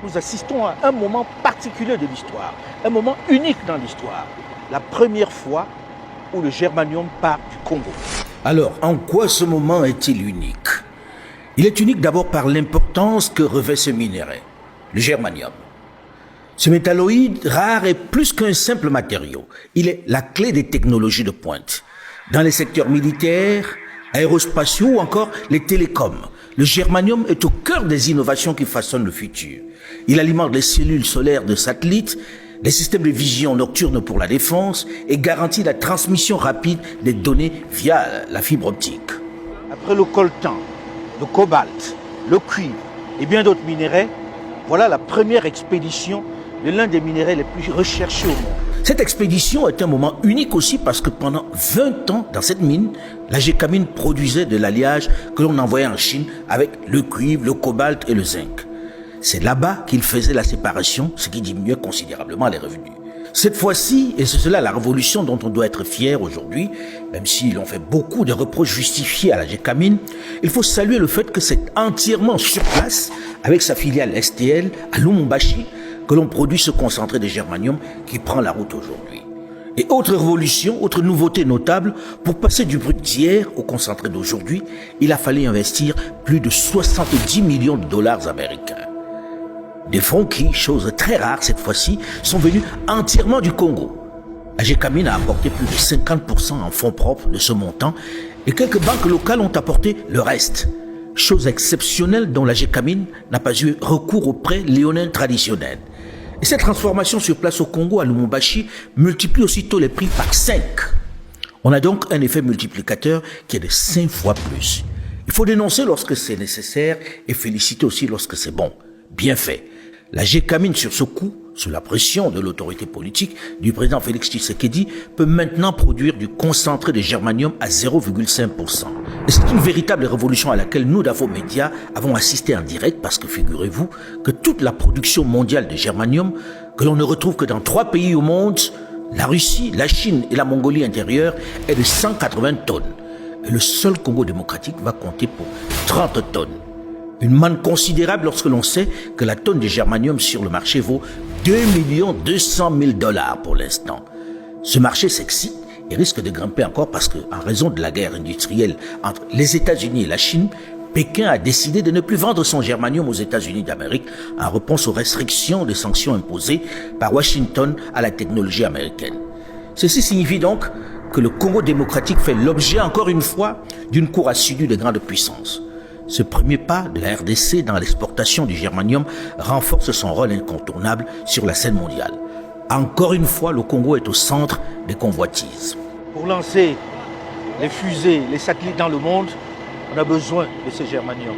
nous assistons à un moment particulier de l'histoire, un moment unique dans l'histoire. La première fois où le germanium part du Congo. Alors, en quoi ce moment est-il unique? Il est unique d'abord par l'importance que revêt ce minerai, le germanium. Ce métalloïde rare est plus qu'un simple matériau. Il est la clé des technologies de pointe. Dans les secteurs militaires, aérospatiaux ou encore les télécoms, le germanium est au cœur des innovations qui façonnent le futur. Il alimente les cellules solaires de satellites, les systèmes de vision nocturne pour la défense et garantit la transmission rapide des données via la fibre optique. Après le coltan, le cobalt, le cuivre et bien d'autres minéraux, voilà la première expédition de l'un des minéraux les plus recherchés au monde. Cette expédition est un moment unique aussi parce que pendant 20 ans, dans cette mine, la Gécamine produisait de l'alliage que l'on envoyait en Chine avec le cuivre, le cobalt et le zinc. C'est là-bas qu'il faisait la séparation, ce qui diminuait considérablement les revenus. Cette fois-ci, et c'est cela la révolution dont on doit être fier aujourd'hui, même si l'on fait beaucoup de reproches justifiés à la Gécamine, il faut saluer le fait que c'est entièrement sur place, avec sa filiale STL à Lumumbashi, que l'on produit ce concentré de germanium qui prend la route aujourd'hui. Et autre révolution, autre nouveauté notable, pour passer du brut d'hier au concentré d'aujourd'hui, il a fallu investir plus de 70 millions de dollars américains. Des fonds qui, chose très rare cette fois-ci, sont venus entièrement du Congo. La Gécamine a apporté plus de 50% en fonds propres de ce montant et quelques banques locales ont apporté le reste. Chose exceptionnelle dont la Gécamine n'a pas eu recours aux prêts léonins traditionnels. Et cette transformation sur place au Congo, à Lumumbashi, multiplie aussitôt les prix par 5. On a donc un effet multiplicateur qui est de 5 fois plus. Il faut dénoncer lorsque c'est nécessaire et féliciter aussi lorsque c'est bon. Bien fait. La Gécamine sur ce coup, sous la pression de l'autorité politique du président Félix Tshisekedi, peut maintenant produire du concentré de germanium à 0,5%. Et c'est une véritable révolution à laquelle nous, d'Afo Média, avons assisté en direct parce que figurez-vous que toute la production mondiale de germanium, que l'on ne retrouve que dans 3 pays au monde, la Russie, la Chine et la Mongolie intérieure, est de 180 tonnes. Et le seul Congo démocratique va compter pour 30 tonnes. Une manne considérable lorsque l'on sait que la tonne de germanium sur le marché vaut 2 200 000 $ pour l'instant. Ce marché s'excite et risque de grimper encore parce que, en raison de la guerre industrielle entre les États-Unis et la Chine, Pékin a décidé de ne plus vendre son germanium aux États-Unis d'Amérique en réponse aux restrictions des sanctions imposées par Washington à la technologie américaine. Ceci signifie donc que le Congo démocratique fait l'objet encore une fois d'une cour assidue de grandes puissances. Ce premier pas de la RDC dans l'exportation du germanium renforce son rôle incontournable sur la scène mondiale. Encore une fois, le Congo est au centre des convoitises. Pour lancer les fusées, les satellites dans le monde, on a besoin de ce germanium.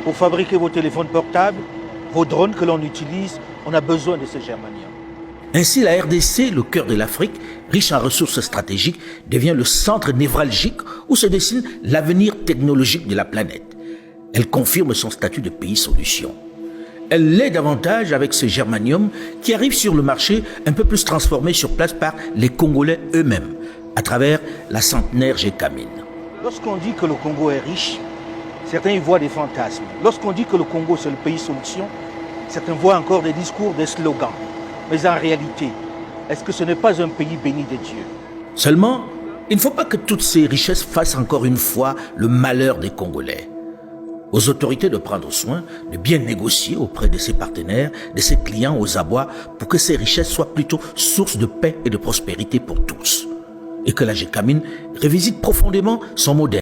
Pour fabriquer vos téléphones portables, vos drones que l'on utilise, on a besoin de ce germanium. Ainsi, la RDC, le cœur de l'Afrique, riche en ressources stratégiques, devient le centre névralgique où se dessine l'avenir technologique de la planète. Elle confirme son statut de pays solution. Elle l'est davantage avec ce germanium qui arrive sur le marché un peu plus transformé sur place par les Congolais eux-mêmes, à travers la centenaire Gécamine. Lorsqu'on dit que le Congo est riche, certains y voient des fantasmes. Lorsqu'on dit que le Congo c'est le pays solution, certains voient encore des discours, des slogans. Mais en réalité, est-ce que ce n'est pas un pays béni de Dieu? Seulement, il ne faut pas que toutes ces richesses fassent encore une fois le malheur des Congolais. Aux autorités de prendre soin, de bien négocier auprès de ses partenaires, de ses clients aux abois, pour que ces richesses soient plutôt source de paix et de prospérité pour tous. Et que la Gécamine revisite profondément son modèle.